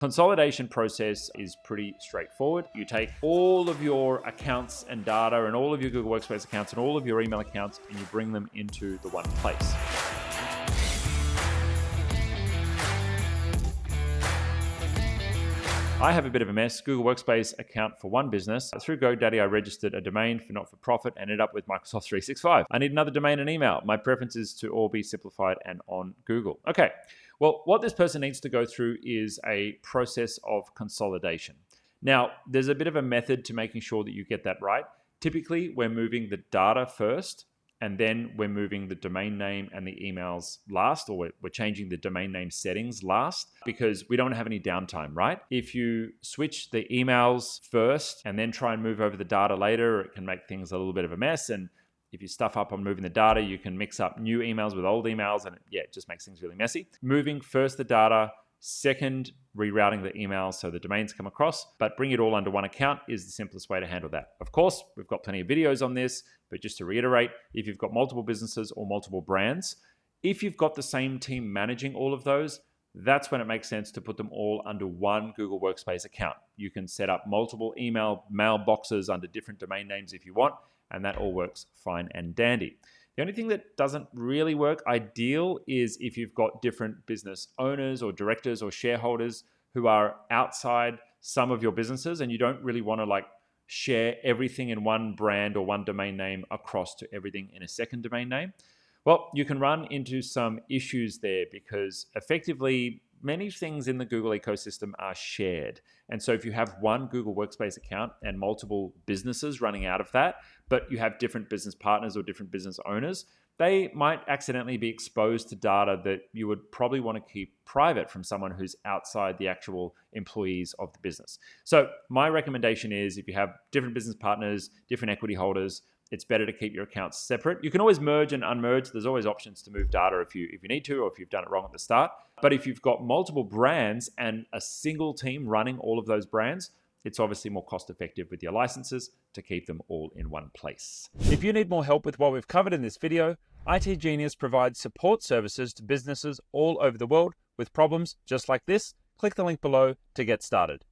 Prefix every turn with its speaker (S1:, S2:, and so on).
S1: Consolidation process is pretty straightforward. You take all of your accounts and data and all of your Google Workspace accounts and all of your email accounts and you bring them into the one place. I have a bit of a mess. Google Workspace account for one business. Through GoDaddy, I registered a domain for not-for-profit and ended up with Microsoft 365. I need another domain and email. My preference is to all be simplified and on Google. Okay, well, what this person needs to go through is a process of consolidation. Now, there's a bit of a method to making sure that you get that right. Typically, we're moving the data first, and then we're moving the domain name and the emails last, or we're changing the domain name settings last because we don't have any downtime, right? If you switch the emails first and then try and move over the data later, it can make things a little bit of a mess. And if you stuff up on moving the data, you can mix up new emails with old emails, and it just makes things really messy. Moving first the data, second, rerouting the emails so the domains come across, but bring it all under one account is the simplest way to handle that. Of course, we've got plenty of videos on this, but just to reiterate, if you've got multiple businesses or multiple brands, if you've got the same team managing all of those, that's when it makes sense to put them all under one Google Workspace account. You can set up multiple email mailboxes under different domain names if you want, and that all works fine and dandy. The only thing that doesn't really work ideal is if you've got different business owners or directors or shareholders who are outside some of your businesses and you don't really want to share everything in one brand or one domain name across to everything in a second domain name. Well, you can run into some issues there because effectively many things in the Google ecosystem are shared. And so if you have one Google Workspace account and multiple businesses running out of that, but you have different business partners or different business owners, they might accidentally be exposed to data that you would probably want to keep private from someone who's outside the actual employees of the business. So my recommendation is if you have different business partners, different equity holders, it's better to keep your accounts separate. You can always merge and unmerge. There's always options to move data if you need to, or if you've done it wrong at the start. But if you've got multiple brands and a single team running all of those brands, it's obviously more cost effective with your licenses to keep them all in one place. If you need more help with what we've covered in this video, itGenius provides support services to businesses all over the world with problems just like this. Click the link below to get started.